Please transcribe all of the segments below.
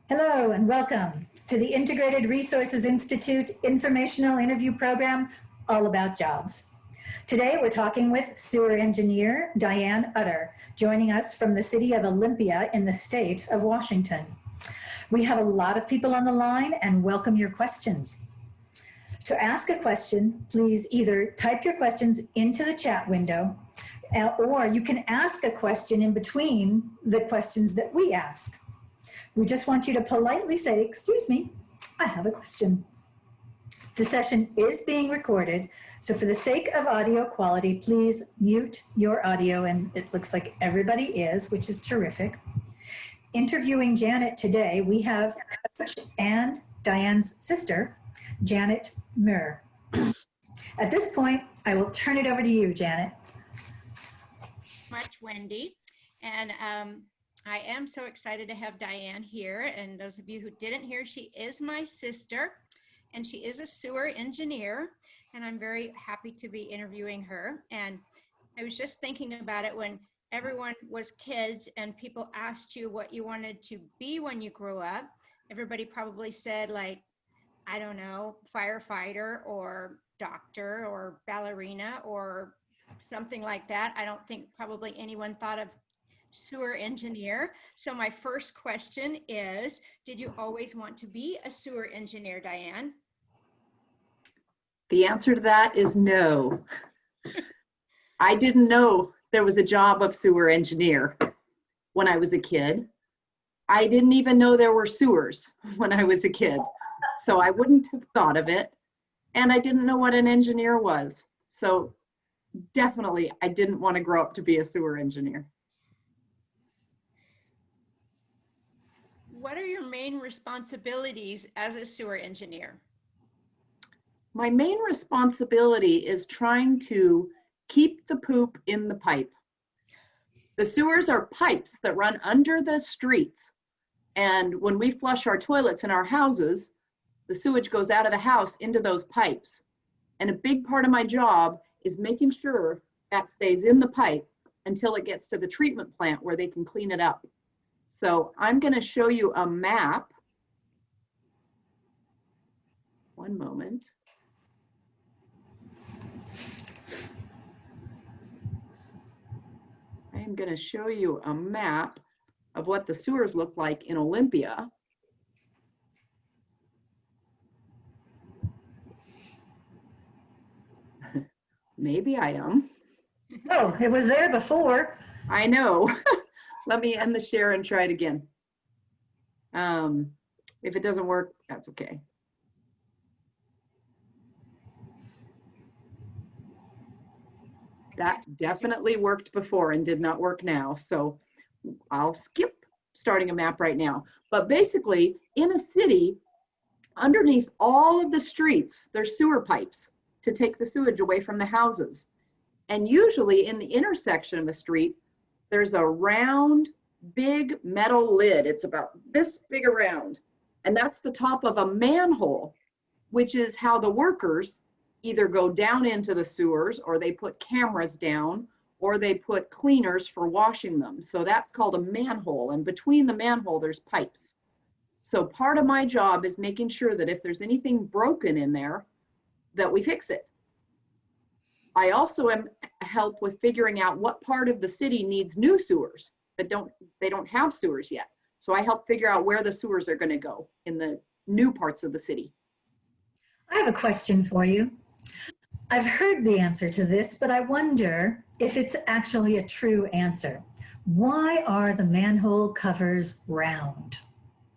Hello and welcome to the Integrated Resources Institute informational interview program, all about jobs. Today we're talking with sewer engineer Diane Utter, joining us from the city of Olympia in the state of Washington. We have a lot of people on the line and welcome your questions. To ask a question, please either type your questions into the chat window or you can ask a question in between the questions that we ask. We just want you to politely say, "Excuse me, I have a question." The session is being recorded, so for the sake of audio quality, please mute your audio, and it looks like everybody is, which is terrific. Interviewing Janet today, we have Coach and Diane's sister, Janet Utter. At this point, I will turn it over to you, Janet. Much, Wendy. And I am so excited to have Diane here. And those of you who didn't hear, she is my sister and she is a sewer engineer. And I'm very happy to be interviewing her. And I was just thinking about it when everyone was kids and people asked you what you wanted to be when you grew up. Everybody probably said, like, I don't know, firefighter or doctor or ballerina or something like that. I don't think probably anyone thought of sewer engineer. So my first question is, did you always want to be a sewer engineer, Diane? The answer to that is no. I didn't know there was a job of sewer engineer when I was a kid. I didn't even know there were sewers when I was a kid. So I wouldn't have thought of it. And I didn't know what an engineer was. So definitely, I didn't want to grow up to be a sewer engineer. What are your main responsibilities as a sewer engineer? My main responsibility is trying to keep the poop in the pipe. The sewers are pipes that run under the streets. And when we flush our toilets in our houses, the sewage goes out of the house into those pipes. And a big part of my job is making sure that stays in the pipe until it gets to the treatment plant where they can clean it up. So I'm going to show you a map. One moment. I am going to show you a map of what the sewers look like in Olympia. Maybe I am. Oh, it was there before. I know. Let me end the share and try it again. If it doesn't work, that's okay. That definitely worked before and did not work now. So I'll skip starting a map right now. But basically, in a city, underneath all of the streets, there's sewer pipes to take the sewage away from the houses. And usually in the intersection of a street, there's a round, big metal lid. It's about this big around. And that's the top of a manhole, which is how the workers either go down into the sewers or they put cameras down or they put cleaners for washing them. So that's called a manhole. And between the manhole, there's pipes. So part of my job is making sure that if there's anything broken in there, that we fix it. I also help with figuring out what part of the city needs new sewers that they don't have sewers yet. So I help figure out where the sewers are going to go in the new parts of the city. I have a question for you. I've heard the answer to this, but I wonder if it's actually a true answer. Why are the manhole covers round?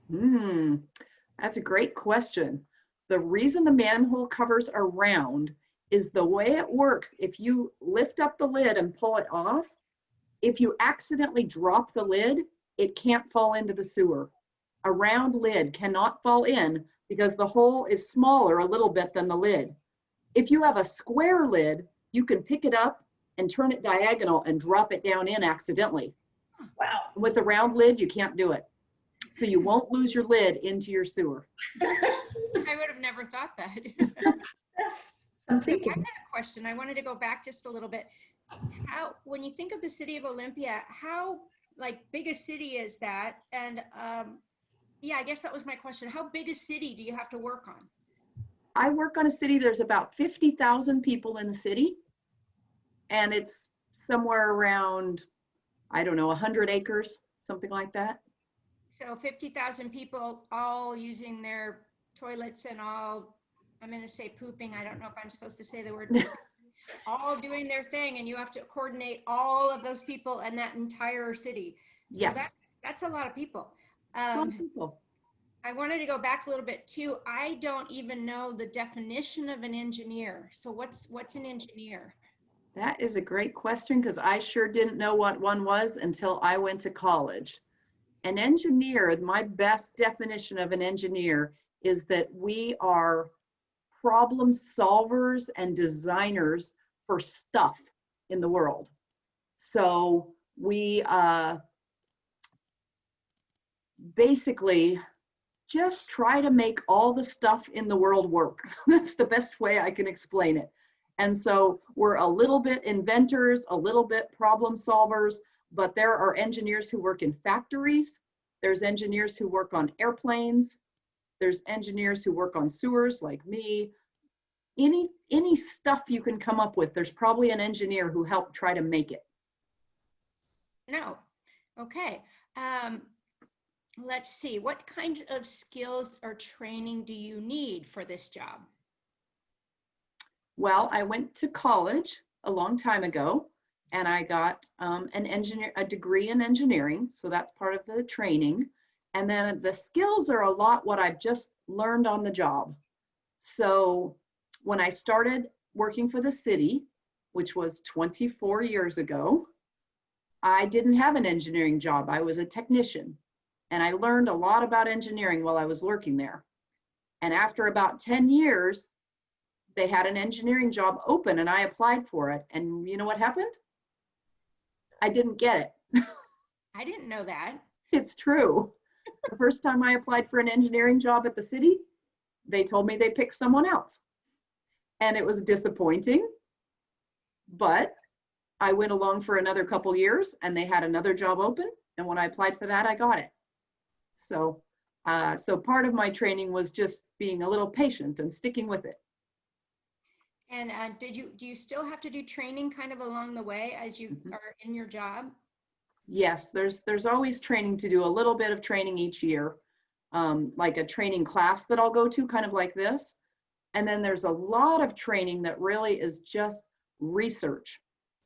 That's a great question. The reason the manhole covers are round is the way it works. If you lift up the lid and pull it off, if you accidentally drop the lid, it can't fall into the sewer. A round lid cannot fall in because the hole is smaller a little bit than the lid. If you have a square lid, you can pick it up and turn it diagonal and drop it down in accidentally. Wow. With a round lid, you can't do it. So you won't lose your lid into your sewer. I would have never thought that. I'm So thinking. I've got a question. I wanted to go back just a little bit. When you think of the city of Olympia, how like big a city is that? And Yeah, I guess that was my question. How big a city do you have to work on? I work on a city, there's about 50,000 people in the city, and it's somewhere around, I don't know, 100 acres, something like that. So 50,000 people all using their toilets and all, I'm going to say pooping. I don't know if I'm supposed to say the word pooping. All doing their thing, and you have to coordinate all of those people and that entire city. So Yes, that's a lot of people. a lot of people. I wanted to go back a little bit too. I don't even know the definition of an engineer. So what's an engineer? That is a great question, because I sure didn't know what one was until I went to college. An engineer, my best definition of an engineer is that we are problem solvers and designers for stuff in the world. So we basically just try to make all the stuff in the world work. That's the best way I can explain it. And so we're a little bit inventors, a little bit problem solvers, but there are engineers who work in factories. There's engineers who work on airplanes. There's engineers who work on sewers like me. Any stuff you can come up with, there's probably an engineer who helped try to make it. No. Okay. Let's see. What kinds of skills or training do you need for this job? Well, I went to college a long time ago, and I got a degree in engineering. So that's part of the training. And then the skills are a lot what I've just learned on the job. So when I started working for the city, which was 24 years ago, I didn't have an engineering job. I was a technician, and I learned a lot about engineering while I was working there. And after about 10 years, they had an engineering job open, and I applied for it. And you know what happened? I didn't get it. I didn't know that. It's true. The first time I applied for an engineering job at the city, they told me they picked someone else. And it was disappointing, but I went along for another couple years, and they had another job open. And when I applied for that, I got it. So part of my training was just being a little patient and sticking with it. And do you still have to do training kind of along the way as you are in your job? Yes, there's always training to do, a little bit of training each year, like a training class that I'll go to, kind of like this. And then there's a lot of training that really is just research.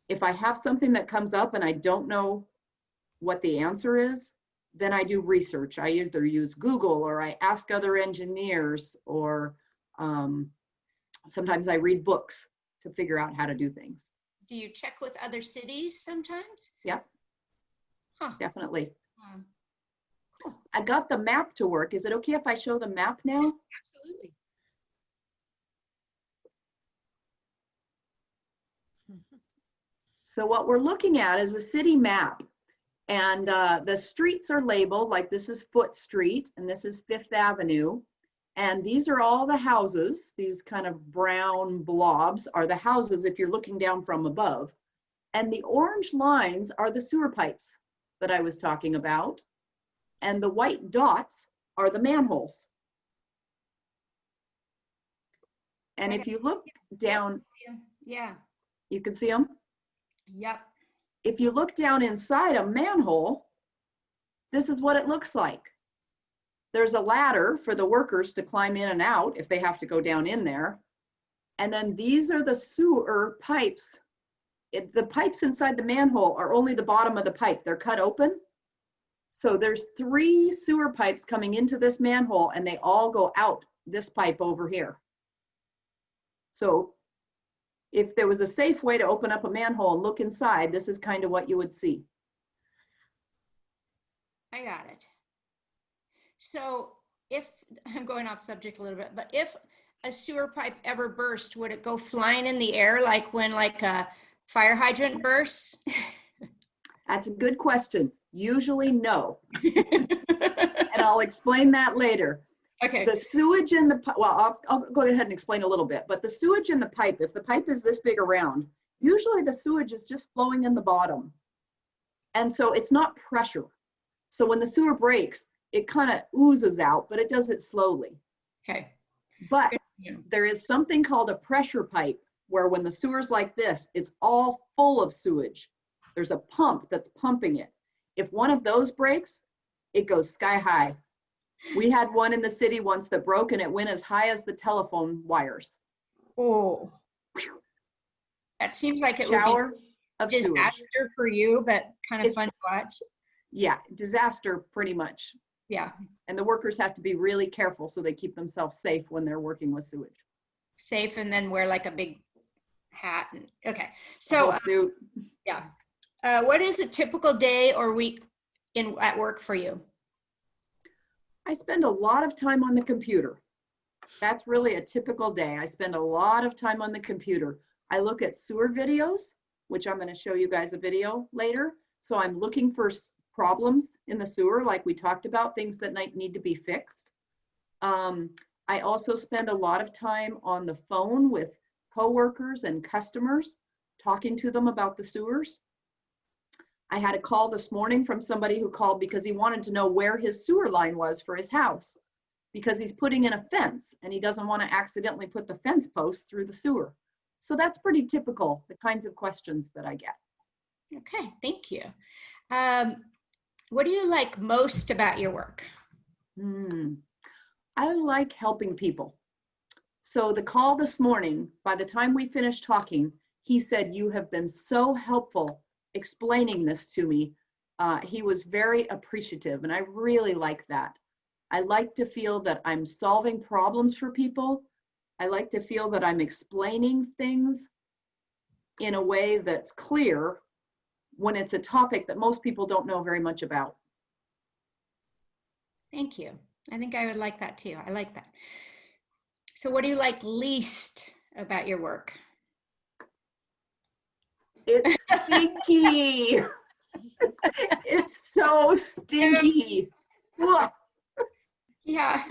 If I have something that comes up and I don't know what the answer is, then I do research. I either use Google, or I ask other engineers, or sometimes I read books to figure out how to do things. Do you check with other cities sometimes? Yep. Huh. Definitely. Cool. I got the map to work. Is it okay if I show the map now? Absolutely. So what we're looking at is a city map, and the streets are labeled, like this is Foot Street and this is Fifth Avenue. And these are all the houses. These kind of brown blobs are the houses if you're looking down from above. And the orange lines are the sewer pipes that I was talking about. And the white dots are the manholes. And if you look down, Yeah. you can see them. Yep. If you look down inside a manhole, this is what it looks like. There's a ladder for the workers to climb in and out if they have to go down in there. And then these are the sewer pipes. The pipes inside the manhole are only the bottom of the pipe. They're cut open. So there's 3 sewer pipes coming into this manhole, and they all go out this pipe over here. So if there was a safe way to open up a manhole and look inside, this is kind of what you would see. I got it. So if, I'm going off subject a little bit, but if a sewer pipe ever burst, would it go flying in the air like when like a fire hydrant bursts? That's a good question. Usually no. And I'll explain that later. Okay. The sewage in the, well, I'll go ahead and explain a little bit, but the sewage in the pipe, if the pipe is this big around, usually the sewage is just flowing in the bottom. And so it's not pressure. So when the sewer breaks, it kind of oozes out, but it does it slowly. Okay. But Yeah. there is something called a pressure pipe where when the sewer's like this, it's all full of sewage. There's a pump that's pumping it. If one of those breaks, it goes sky high. We had one in the city once that broke and it went as high as the telephone wires. Oh, that seems like it would Shower of be sewage. disaster for you, but kind of It's- fun to watch. Yeah, disaster pretty much. Yeah, And the workers have to be really careful so they keep themselves safe when they're working with sewage. safe, and then wear like a big hat. And okay, The so whole suit. yeah, what is a typical day or week at work for you? I spend a lot of time on the computer. That's really a typical day. I spend a lot of time on the computer. I look at sewer videos, which I'm going to show you guys a video later. So I'm looking for problems in the sewer, like we talked about, things that might need to be fixed. I also spend a lot of time on the phone with coworkers and customers, talking to them about the sewers. I had a call this morning from somebody who called because he wanted to know where his sewer line was for his house, because he's putting in a fence and he doesn't want to accidentally put the fence post through the sewer. So that's pretty typical, the kinds of questions that I get. Okay, thank you. What do you like most about your work? I like helping people. So the call this morning, by the time we finished talking, he said, "You have been so helpful explaining this to me." He was very appreciative, and I really like that. I like to feel that I'm solving problems for people. I like to feel that I'm explaining things in a way that's clear when it's a topic that most people don't know very much about. Thank you. I think I would like that too. I like that. So what do you like least about your work? It's stinky. It's so stinky. Ugh. Yeah.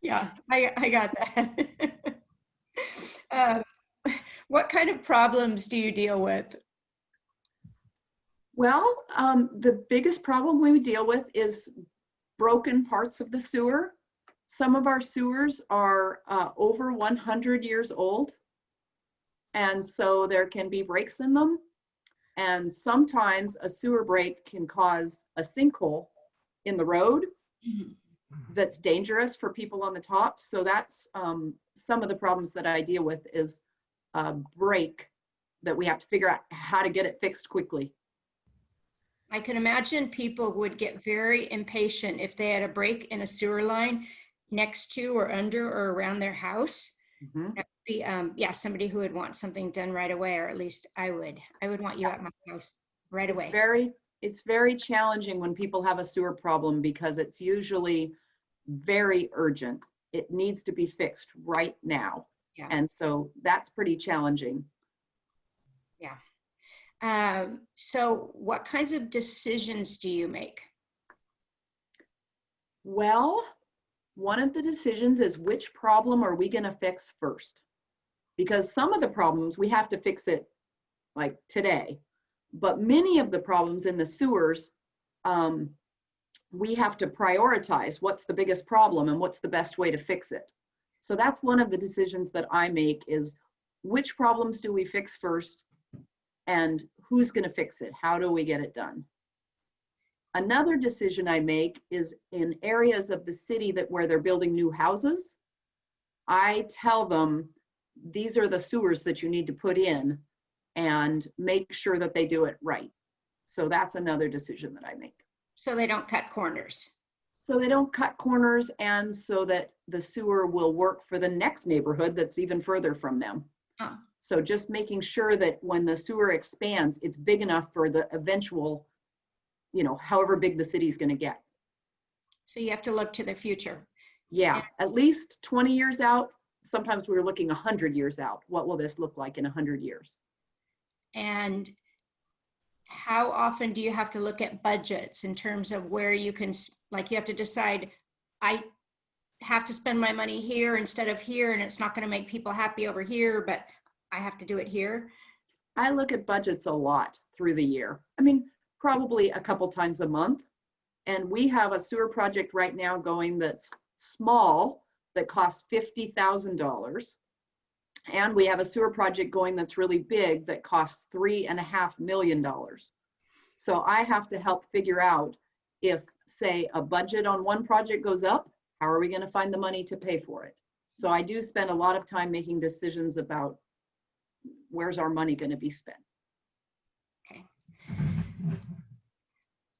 Yeah, I got that. What kind of problems do you deal with? Well, the biggest problem we deal with is broken parts of the sewer. Some of our sewers are over 100 years old, and so there can be breaks in them. And sometimes a sewer break can cause a sinkhole in the road that's dangerous for people on the top. So that's some of the problems that I deal with, is a break that we have to figure out how to get it fixed quickly. I can imagine people would get very impatient if they had a break in a sewer line next to or under or around their house. Mhm. That would be, yeah, somebody who would want something done right away, or at least I would. I would want you at my house right away. It's very challenging when people have a sewer problem, because it's usually very urgent. It needs to be fixed right now. Yeah. And so that's pretty challenging. Yeah. So what kinds of decisions do you make? Well, one of the decisions is, which problem are we going to fix first? Because some of the problems we have to fix it like today, but many of the problems in the sewers, we have to prioritize what's the biggest problem and what's the best way to fix it. So that's one of the decisions that I make, is which problems do we fix first, and who's going to fix it? How do we get it done? Another decision I make is in areas of the city where they're building new houses. I tell them, these are the sewers that you need to put in, and make sure that they do it right. So that's another decision that I make. So they don't cut corners. So they don't cut corners, and so that the sewer will work for the next neighborhood that's even further from them. Oh. So just making sure that when the sewer expands, it's big enough for the eventual, however big the city's going to get. So you have to look to the future. Yeah, at least 20 years out. Sometimes we're looking 100 years out. What will this look like in 100 years? And how often do you have to look at budgets in terms of where you can, like, you have to decide, I have to spend my money here instead of here, and it's not going to make people happy over here, but I have to do it here? I look at budgets a lot through the year. I mean, probably a couple times a month. And we have a sewer project right now going that's small, that costs $50,000. And we have a sewer project going that's really big that costs $3.5 million. So I have to help figure out if, say, a budget on one project goes up, how are we going to find the money to pay for it? So I do spend a lot of time making decisions about where's our money going to be spent. Okay.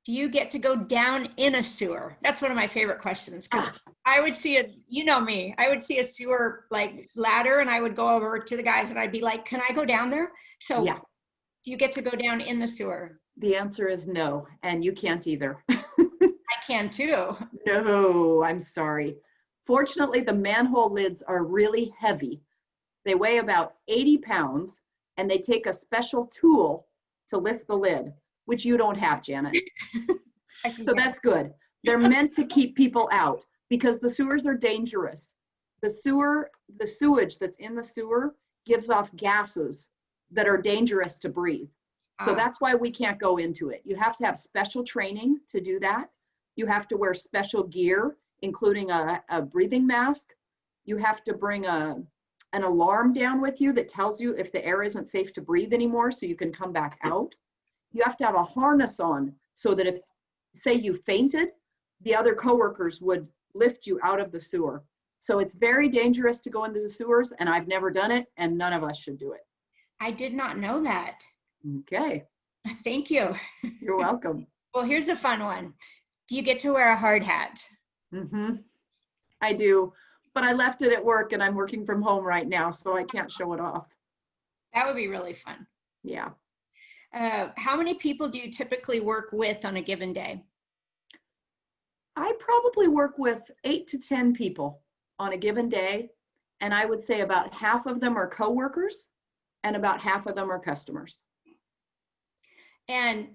Do you get to go down in a sewer? That's one of my favorite questions, because I would see a, you know me, I would see a sewer like ladder and I would go over to the guys and I'd be like, can I go down there? So Yeah. Do you get to go down in the sewer? The answer is no, and you can't either. I can too. No, I'm sorry. Fortunately, the manhole lids are really heavy. They weigh about 80 pounds, and they take a special tool to lift the lid, which you don't have, Janet. So that's good. They're meant to keep people out because the sewers are dangerous. The sewage that's in the sewer gives off gases that are dangerous to breathe. So that's why we can't go into it. You have to have special training to do that. You have to wear special gear, including a breathing mask. You have to bring an alarm down with you that tells you if the air isn't safe to breathe anymore so you can come back out. You have to have a harness on so that if, say, you fainted, the other coworkers would lift you out of the sewer. So it's very dangerous to go into the sewers, and I've never done it, and none of us should do it. I did not know that. Okay. Thank you. You're welcome. Well, here's a fun one. Do you get to wear a hard hat? Mm-hmm. I do, but I left it at work and I'm working from home right now, so I can't show it off. That would be really fun. Yeah. How many people do you typically work with on a given day? I probably work with 8 to 10 people on a given day, and I would say about half of them are coworkers and about half of them are customers. And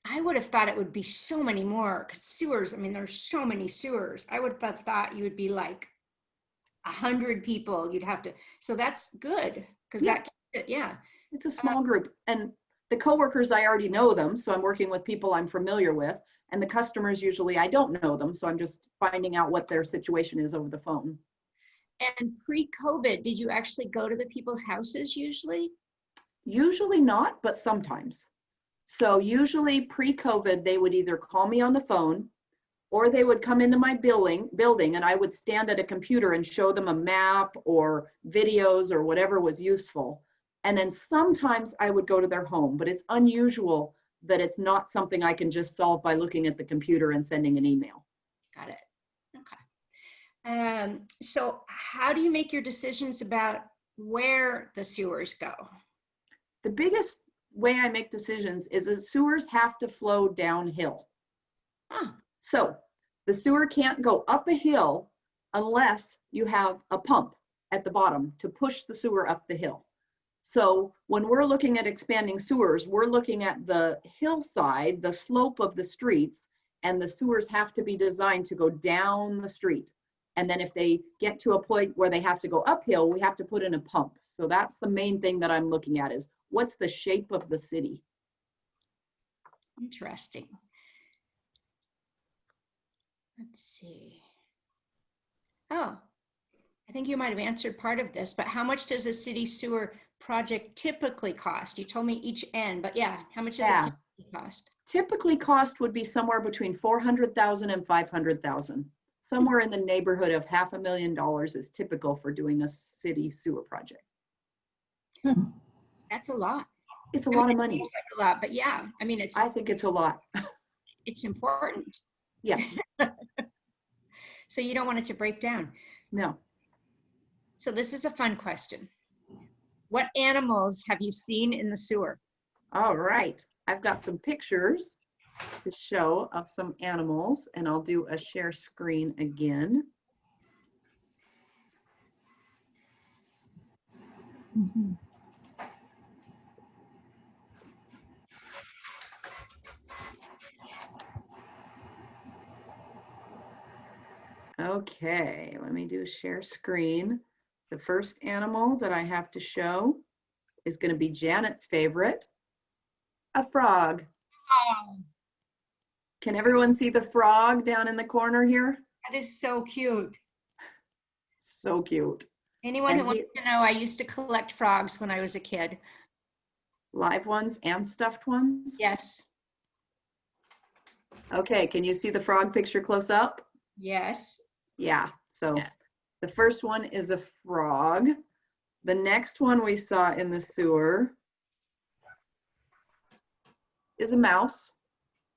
I would have thought it would be so many more, because sewers, I mean, there's so many sewers. I would have thought you would be like 100 people you'd have to, so that's good, because Yeah. Yeah. It's a small group, and the coworkers, I already know them, so I'm working with people I'm familiar with, and the customers, usually I don't know them, so I'm just finding out what their situation is over the phone. And pre-COVID, did you actually go to the people's houses usually? Usually not, but sometimes. So usually pre-COVID, they would either call me on the phone or they would come into my building and I would stand at a computer and show them a map or videos or whatever was useful. And then sometimes I would go to their home, but it's unusual that it's not something I can just solve by looking at the computer and sending an email. Got it. Okay. So how do you make your decisions about where the sewers go? The biggest way I make decisions is that sewers have to flow downhill. So the sewer can't go up a hill unless you have a pump at the bottom to push the sewer up the hill. So when we're looking at expanding sewers, we're looking at the hillside, the slope of the streets, and the sewers have to be designed to go down the street. And then if they get to a point where they have to go uphill, we have to put in a pump. So that's the main thing that I'm looking at, is what's the shape of the city? Interesting. Let's see. Oh, I think you might have answered part of this, but how much does a city sewer project typically cost? You told me each end, but yeah, how much does it typically cost? Typically cost would be somewhere between $400,000 and $500,000. Somewhere in the neighborhood of $500,000 is typical for doing a city sewer project. That's a lot. It's a lot of money. Like a lot, but yeah, I mean, I think it's a lot. it's important. Yeah. So you don't want it to break down. No. So this is a fun question. What animals have you seen in the sewer? All right. I've got some pictures to show of some animals, and I'll do a share screen again. Mm-hmm. Okay, let me do share screen. The first animal that I have to show is going to be Janet's favorite, a frog. Oh, Can everyone see the frog down in the corner here? That is so cute. So cute. Anyone And who wants to know, I used to collect frogs when I was a kid. Live ones and stuffed ones? Yes. Okay, can you see the frog picture close up? Yes. Yeah, so Yeah. the first one is a frog. The next one we saw in the sewer is a mouse.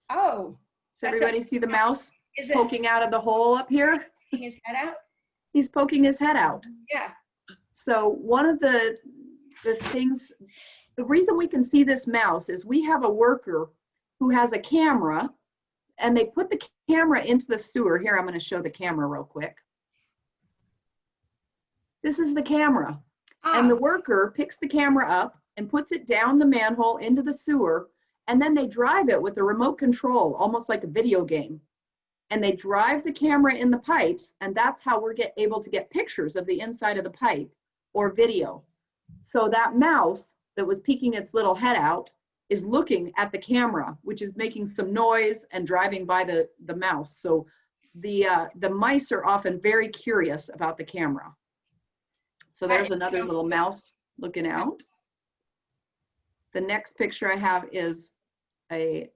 Oh. Does everybody see the mouse Is it poking out of the hole up here? poking his head out? He's poking his head out. Yeah. So one of the things, the reason we can see this mouse is we have a worker who has a camera, and they put the camera into the sewer. Here, I'm going to show the camera real quick. This is the camera. And the worker picks the camera up and puts it down the manhole into the sewer, and then they drive it with a remote control, almost like a video game. And they drive the camera in the pipes, and that's how we're able to get pictures of the inside of the pipe or video. So that mouse that was peeking its little head out is looking at the camera, which is making some noise and driving by the mouse. So the mice are often very curious about the camera. So there's another little mouse looking out. The next picture I have is a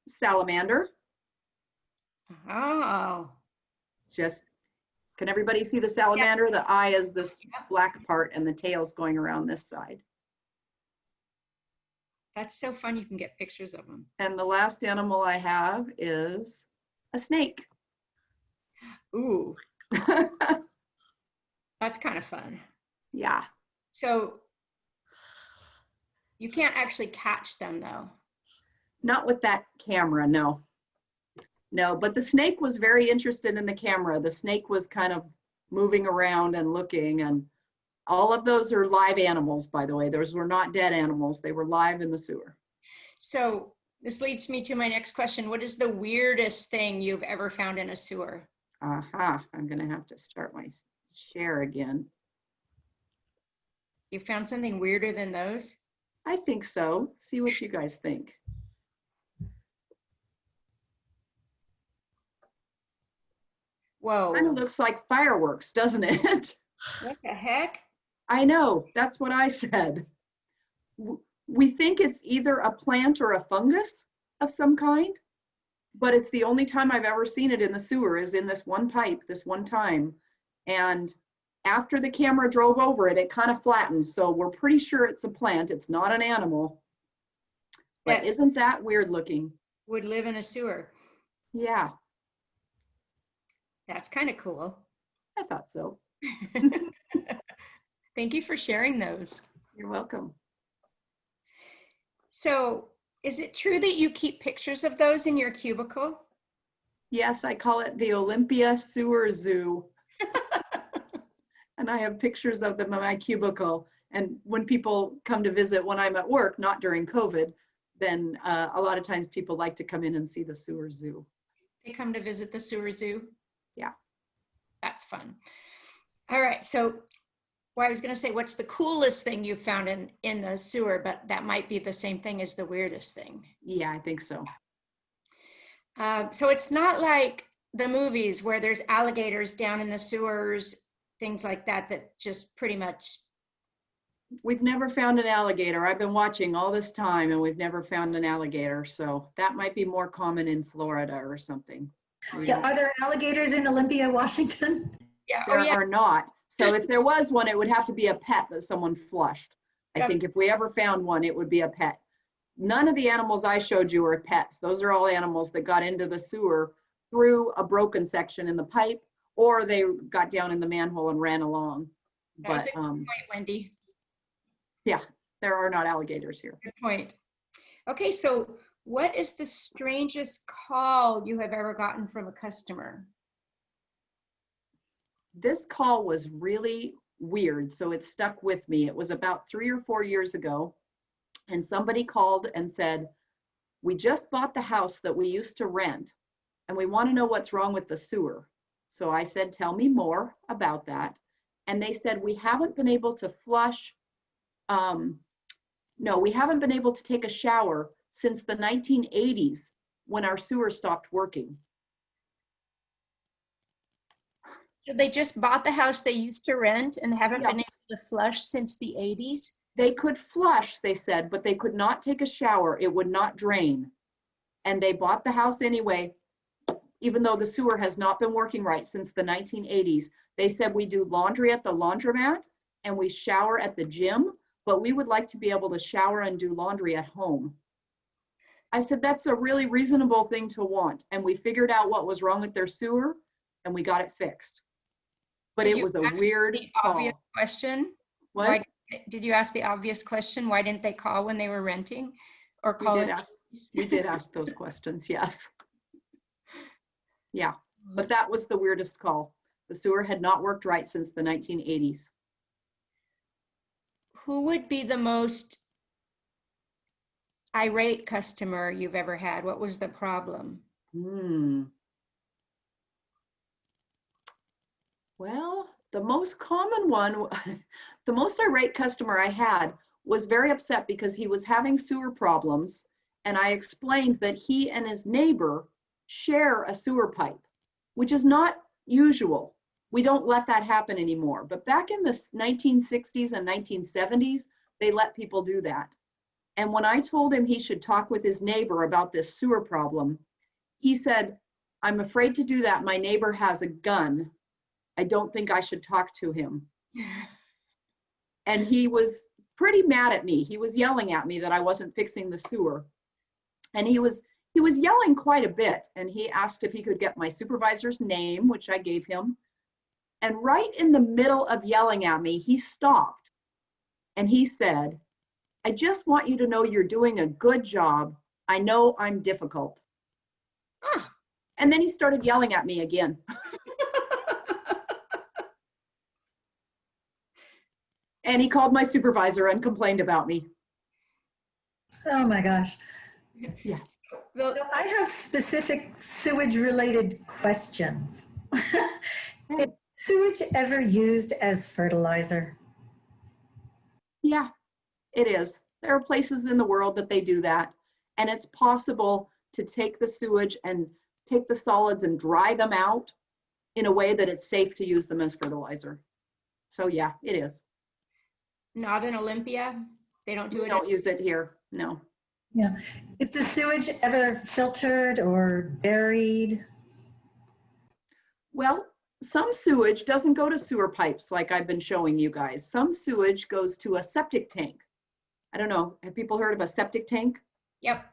salamander. Oh. Just, can everybody see the salamander? The eye is this black part and the tail's going around this side. That's so fun. You can get pictures of them. And the last animal I have is a snake. Ooh, that's kind of fun. Yeah. So you can't actually catch them though. Not with that camera, no. No, but the snake was very interested in the camera. The snake was kind of moving around and looking, and all of those are live animals, by the way. Those were not dead animals. They were live in the sewer. So this leads me to my next question. What is the weirdest thing you've ever found in a sewer? Aha, I'm gonna have to start my share again. You found something weirder than those? I think so. See what you guys think. Whoa. Kind of looks like fireworks, doesn't it? What the heck? I know, that's what I said. We think it's either a plant or a fungus of some kind, but it's the only time I've ever seen it in the sewer is in this one pipe, this one time. And after the camera drove over it, it kind of flattened. So we're pretty sure it's a plant. It's not an animal. But isn't that weird looking? Would live in a sewer. Yeah. That's kind of cool. I thought so. Thank you for sharing those. You're welcome. So is it true that you keep pictures of those in your cubicle? Yes, I call it the Olympia Sewer Zoo. And I have pictures of them in my cubicle. And when people come to visit when I'm at work, not during COVID, then a lot of times people like to come in and see the sewer zoo. They come to visit the sewer zoo? Yeah. That's fun. All right, so well, I was gonna say, what's the coolest thing you found in the sewer, but that might be the same thing as the weirdest thing. Yeah, I think so. So it's not like the movies where there's alligators down in the sewers, things like that, that just pretty much. We've never found an alligator. I've been watching all this time and we've never found an alligator. So that might be more common in Florida or something. Yeah, are there alligators in Olympia, Washington? Yeah. There are not. So if there was one, it would have to be a pet that someone flushed. I think if we ever found one, it would be a pet. None of the animals I showed you are pets. Those are all animals that got into the sewer through a broken section in the pipe, or they got down in the manhole and ran along. That's But a good point, Wendy. yeah, there are not alligators here. Good point. Okay, so what is the strangest call you have ever gotten from a customer? This call was really weird, so it stuck with me. It was about 3 or 4 years ago, and somebody called and said, "We just bought the house that we used to rent, and we want to know what's wrong with the sewer." So I said, "Tell me more about that." And they said, "We haven't been able to flush, no, we haven't been able to take a shower since the 1980s when our sewer stopped working. So they just bought the house they used to rent and haven't been Yes. able to flush since the 80s? They could flush, they said, but they could not take a shower. It would not drain. And they bought the house anyway, even though the sewer has not been working right since the 1980s. They said we do laundry at the laundromat and we shower at the gym, but we would like to be able to shower and do laundry at home. I said, that's a really reasonable thing to want. And we figured out what was wrong with their sewer and we got it fixed. But Did it you was a ask weird the call. obvious question? What? Why, did you ask the obvious question? Why didn't they call when they were renting or call it? We did ask those questions, yes. Yeah, but that was the weirdest call. The sewer had not worked right since the 1980s. Who would be the most irate customer you've ever had? What was the problem? Well, the most common one, the most irate customer I had was very upset because he was having sewer problems. And I explained that he and his neighbor share a sewer pipe, which is not usual. We don't let that happen anymore. But back in the 1960s and 1970s, they let people do that. And when I told him he should talk with his neighbor about this sewer problem, he said, I'm afraid to do that. My neighbor has a gun. I don't think I should talk to him. And he was pretty mad at me. He was yelling at me that I wasn't fixing the sewer. And he was yelling quite a bit. And he asked if he could get my supervisor's name, which I gave him. And right in the middle of yelling at me, he stopped. And he said, I just want you to know you're doing a good job. I know I'm difficult. Ah. And then he started yelling at me again. And he called my supervisor and complained about me. Oh my gosh. Yeah. So I have specific sewage related questions. Is sewage ever used as fertilizer? Yeah, it is. There are places in the world that they do that. And it's possible to take the sewage and take the solids and dry them out in a way that it's safe to use them as fertilizer. So yeah, it is. Not in Olympia? They don't do it? We don't use it here, no. Yeah. Is the sewage ever filtered or buried? Well, some sewage doesn't go to sewer pipes like I've been showing you guys. Some sewage goes to a septic tank. I don't know, have people heard of a septic tank? Yep.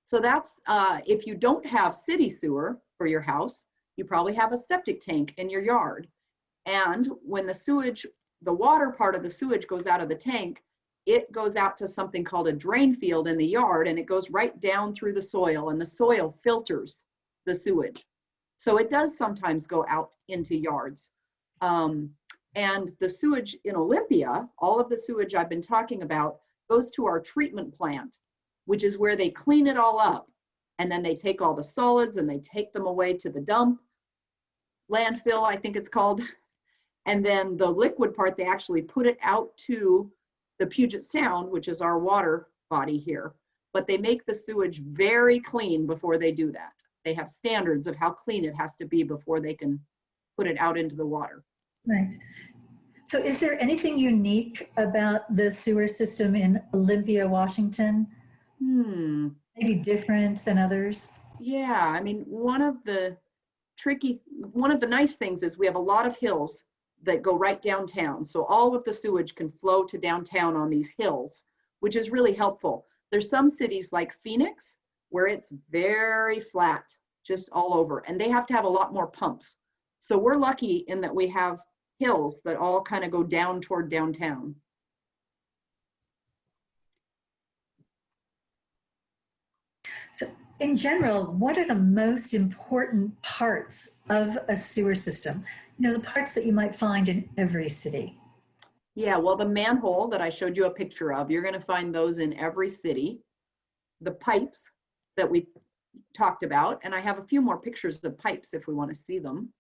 So that's, if you don't have city sewer for your house, you probably have a septic tank in your yard. And when the sewage, the water part of the sewage goes out of the tank, it goes out to something called a drain field in the yard, and it goes right down through the soil, and the soil filters the sewage. So it does sometimes go out into yards. And the sewage in Olympia, all of the sewage I've been talking about, goes to our treatment plant, which is where they clean it all up. And then they take all the solids and they take them away to the dump, landfill, I think it's called. And then the liquid part, they actually put it out to the Puget Sound, which is our water body here. But they make the sewage very clean before they do that. They have standards of how clean it has to be before they can put it out into the water. Right. So is there anything unique about the sewer system in Olympia, Washington? Maybe different than others? Yeah, I mean, one of the nice things is we have a lot of hills that go right downtown. So all of the sewage can flow to downtown on these hills, which is really helpful. There's some cities like Phoenix where it's very flat, just all over, and they have to have a lot more pumps. So we're lucky in that we have hills that all kind of go down toward downtown. So in general, what are the most important parts of a sewer system? You know, the parts that you might find in every city. Yeah, well, the manhole that I showed you a picture of, you're going to find those in every city. The pipes that we talked about, and I have a few more pictures of pipes if we want to see them.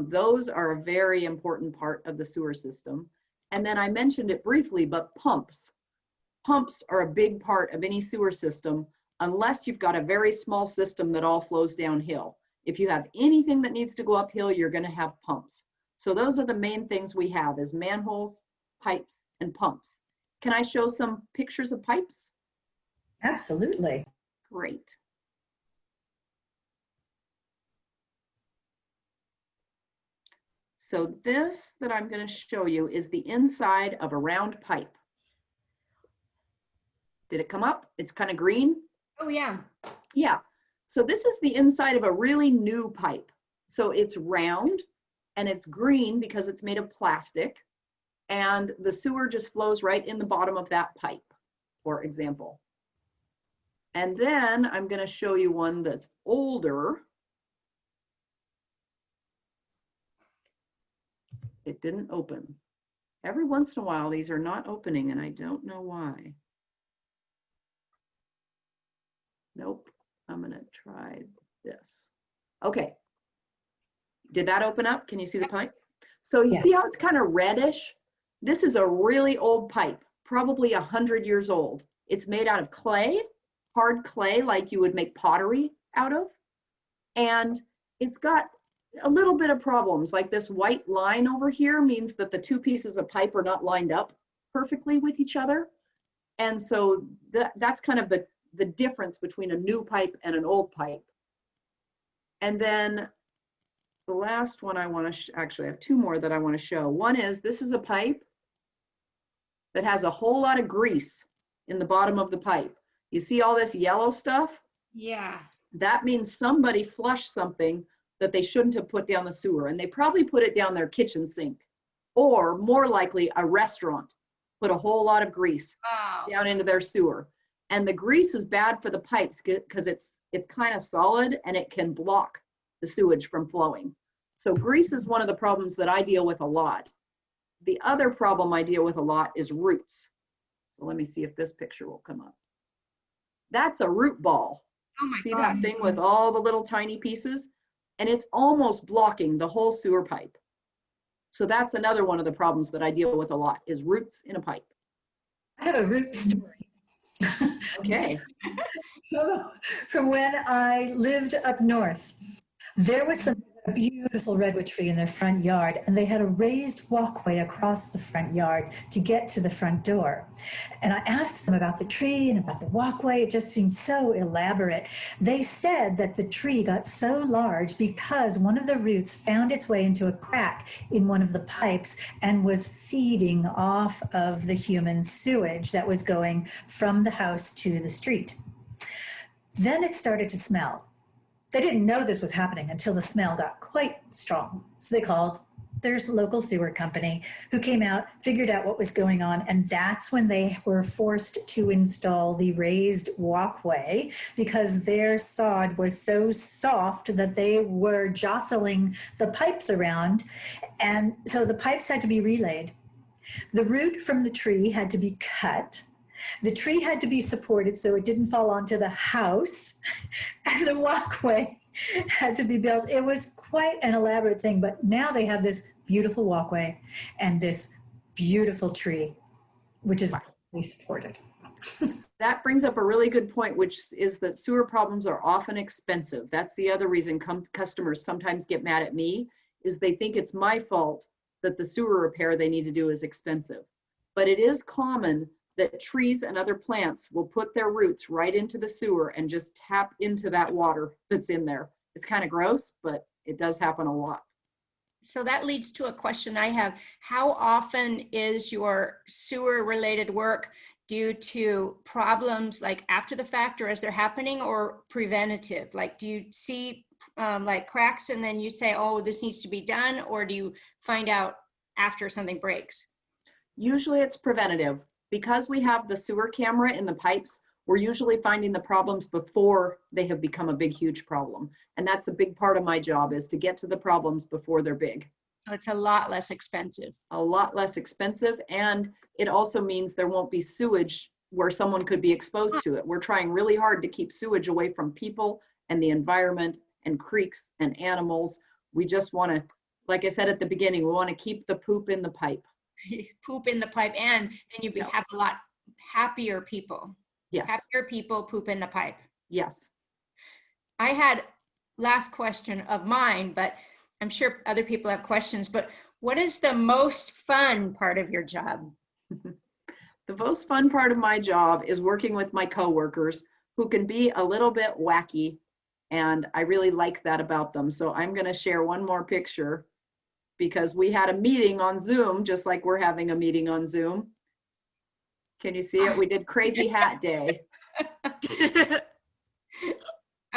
Those are a very important part of the sewer system. And then I mentioned it briefly, but pumps. Pumps are a big part of any sewer system. unless you've got a very small system that all flows downhill. If you have anything that needs to go uphill, you're going to have pumps. So those are the main things we have is manholes, pipes, and pumps. Can I show some pictures of pipes? Absolutely. Great. So this that I'm going to show you is the inside of a round pipe. Did it come up? It's kind of green. Oh, yeah. Yeah. So this is the inside of a really new pipe. So it's round and it's green because it's made of plastic, and the sewer just flows right in the bottom of that pipe, for example. And then I'm going to show you one that's older. It didn't open. Every once in a while, these are not opening, and I don't know why. Nope. I'm going to try this. Okay. Did that open up? Can you see the pipe? So you see how it's kind of reddish? This is a really old pipe, probably 100 years old. It's made out of clay, hard clay, like you would make pottery out of. And it's got a little bit of problems, like this white line over here means that the two pieces of pipe are not lined up perfectly with each other. And so that's kind of the difference between a new pipe and an old pipe. And then the last one I want to, actually I have two more that I want to show. One is, this is a pipe that has a whole lot of grease in the bottom of the pipe. You see all this yellow stuff? Yeah. That means somebody flushed something that they shouldn't have put down the sewer, and they probably put it down their kitchen sink. Or more likely, a restaurant put a whole lot of grease down into their sewer. And the grease is bad for the pipes because it's kind of solid and it can block the sewage from flowing. So grease is one of the problems that I deal with a lot. The other problem I deal with a lot is roots. So let me see if this picture will come up. That's a root ball. Oh my See God. that thing with all the little tiny pieces? And it's almost blocking the whole sewer pipe. So that's another one of the problems that I deal with a lot is roots in a pipe. I have a root story. Okay. From when I lived up north. There was a beautiful redwood tree in their front yard, and they had a raised walkway across the front yard to get to the front door. And I asked them about the tree and about the walkway. It just seemed so elaborate. They said that the tree got so large because one of the roots found its way into a crack in one of the pipes and was feeding off of the human sewage that was going from the house to the street. Then it started to smell. They didn't know this was happening until the smell got quite strong. So they called their local sewer company, who came out, figured out what was going on, and that's when they were forced to install the raised walkway because their sod was so soft that they were jostling the pipes around. And so the pipes had to be relayed. The root from the tree had to be cut. The tree had to be supported so it didn't fall onto the house, and the walkway had to be built. It was quite an elaborate thing, but now they have this beautiful walkway and this beautiful tree, which is supported. That brings up a really good point, which is that sewer problems are often expensive. That's the other reason customers sometimes get mad at me, is they think it's my fault that the sewer repair they need to do is expensive. But it is common that trees and other plants will put their roots right into the sewer and just tap into that water that's in there. It's kind of gross, but it does happen a lot. So that leads to a question I have. How often is your sewer related work due to problems like after the fact or as they're happening, or preventative? Like, do you see like cracks and then you say, oh, this needs to be done, or do you find out after something breaks? Usually it's preventative. Because we have the sewer camera in the pipes, we're usually finding the problems before they have become a big, huge problem. And that's a big part of my job, is to get to the problems before they're big. So it's a lot less expensive. A lot less expensive. And it also means there won't be sewage where someone could be exposed to it. We're trying really hard to keep sewage away from people and the environment and creeks and animals. We just want to, like I said at the beginning, we want to keep the poop in the pipe. Poop in the pipe, and then you have a lot happier people. Yes, happier people poop in the pipe. yes. I had last question of mine, but I'm sure other people have questions, but what is the most fun part of your job? The most fun part of my job is working with my coworkers who can be a little bit wacky, and I really like that about them. So I'm going to share one more picture because we had a meeting on Zoom, just like we're having a meeting on Zoom. Can you see it? We did Crazy Hat Day.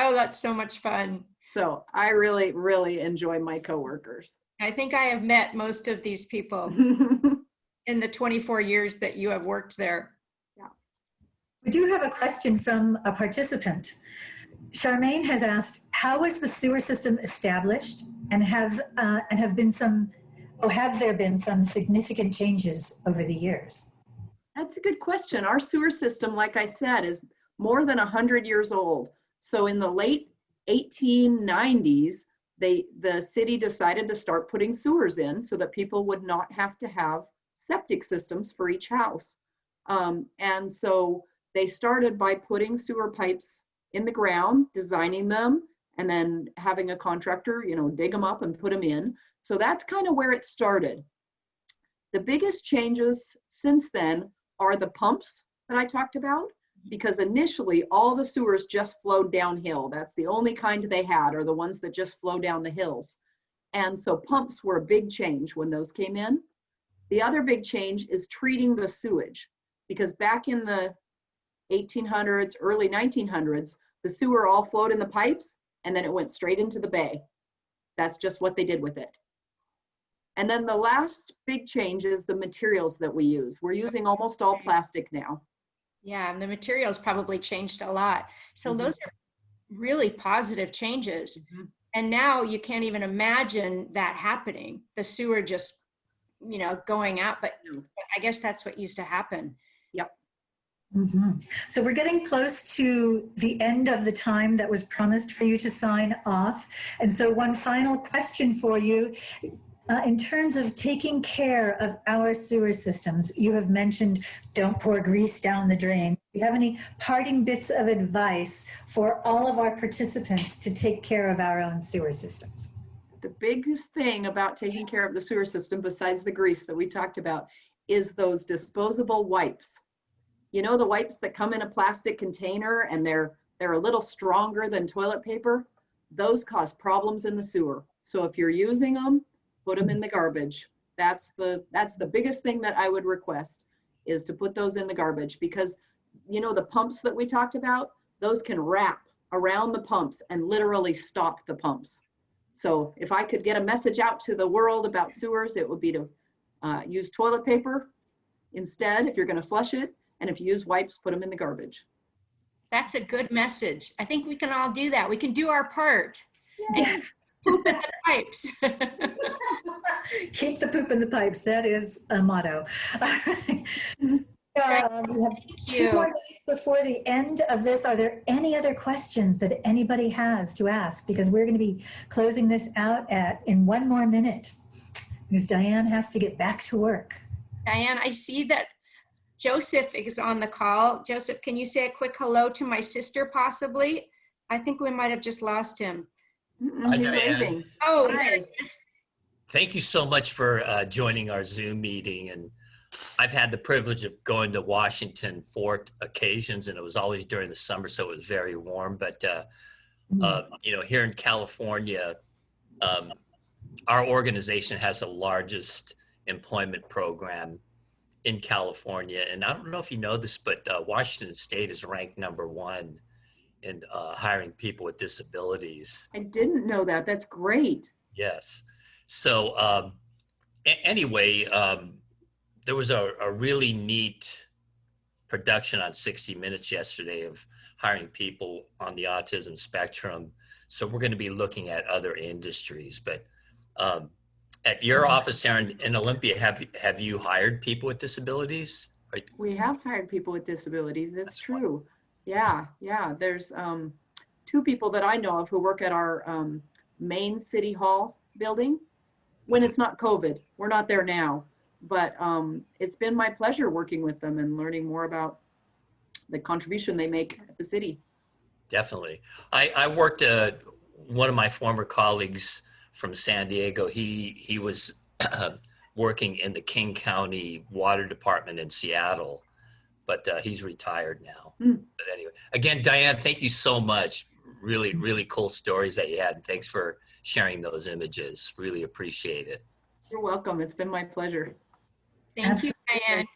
Oh, that's so much fun. So I really, really enjoy my coworkers. I think I have met most of these people in the 24 years that you have worked there. We do have a question from a participant. Charmaine has asked, how was the sewer system established, and have there been some significant changes over the years? That's a good question. Our sewer system, like I said, is more than 100 years old. So in the late 1890s, the city decided to start putting sewers in so that people would not have to have septic systems for each house. And so they started by putting sewer pipes in the ground, designing them, and then having a contractor, dig them up and put them in. So that's kind of where it started. The biggest changes since then are the pumps that I talked about, because initially all the sewers just flowed downhill. That's the only kind they had, or the ones that just flow down the hills. And so pumps were a big change when those came in. The other big change is treating the sewage, because back in the 1800s, early 1900s, the sewer all flowed in the pipes and then it went straight into the bay. That's just what they did with it. And then the last big change is the materials that we use. We're using almost all plastic now. Yeah, and the materials probably changed a lot. So those are really positive changes. And now you can't even imagine that happening. The sewer just, going out, but I guess that's what used to happen. Yep. So we're getting close to the end of the time that was promised for you to sign off. And so one final question for you. In terms of taking care of our sewer systems, you have mentioned don't pour grease down the drain. Do you have any parting bits of advice for all of our participants to take care of our own sewer systems? The biggest thing about taking care of the sewer system, besides the grease that we talked about, is those disposable wipes. The wipes that come in a plastic container and they're a little stronger than toilet paper? Those cause problems in the sewer. So if you're using them, put them in the garbage. That's the biggest thing that I would request, is to put those in the garbage, because the pumps that we talked about, those can wrap around the pumps and literally stop the pumps. So if I could get a message out to the world about sewers, it would be to use toilet paper instead if you're going to flush it, and if you use wipes, put them in the garbage. That's a good message. I think we can all do that. We can do our part. Yes. Poop in the pipes. Keep the poop in the pipes. That is a motto. We have 2 more minutes before the end of this. Are there any other questions that anybody has to ask? Because we're going to be closing this out in 1 more minute, because Diane has to get back to work. Diane, I see that Joseph is on the call. Joseph, can you say a quick hello to my sister, possibly? I think we might have just lost him. Hi, Diane. Oh, Hi. Thank you so much for joining our Zoom meeting. And I've had the privilege of going to Washington 4 occasions, and it was always during the summer, so it was very warm. But, here in California, our organization has the largest employment program in California. And I don't know if you know this, but Washington State is ranked #1 in hiring people with disabilities. I didn't know that. That's great. Yes. So anyway, there was a really neat production on 60 Minutes yesterday of hiring people on the autism spectrum. So we're going to be looking at other industries. But at your office there in Olympia, have you hired people with disabilities? We have hired people with disabilities. That's true. Yeah. There's 2 people that I know of who work at our main city hall building when it's not COVID. We're not there now, but it's been my pleasure working with them and learning more about the contribution they make at the city. Definitely. I worked, one of my former colleagues from San Diego, he was working in the King County Water Department in Seattle, but he's retired now. But anyway, again, Diane, thank you so much. Really, really cool stories that you had. And thanks for sharing those images. Really appreciate it. You're welcome. It's been my pleasure. Thank you, Diane.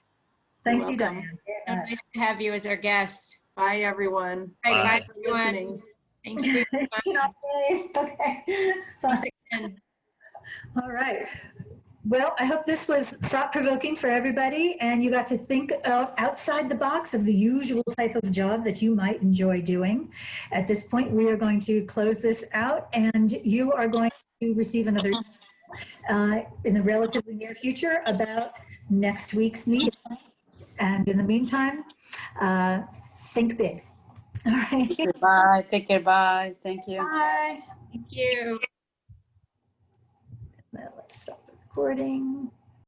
Thank You're you, welcome. Diane. So very much. nice to have you as our guest. Bye, everyone. Bye, Bye. bye, For everyone. listening. Thanks for your time. Get off me. Okay. Thanks Bye. again. All right. Well, I hope this was thought-provoking for everybody, and you got to think outside the box of the usual type of job that you might enjoy doing. At this point, we are going to close this out, and you are going to receive another in the relatively near future about next week's meeting. And in the meantime, think big. All right. Bye. Take care. Bye. Thank you. Bye. Thank you. Now let's stop the recording.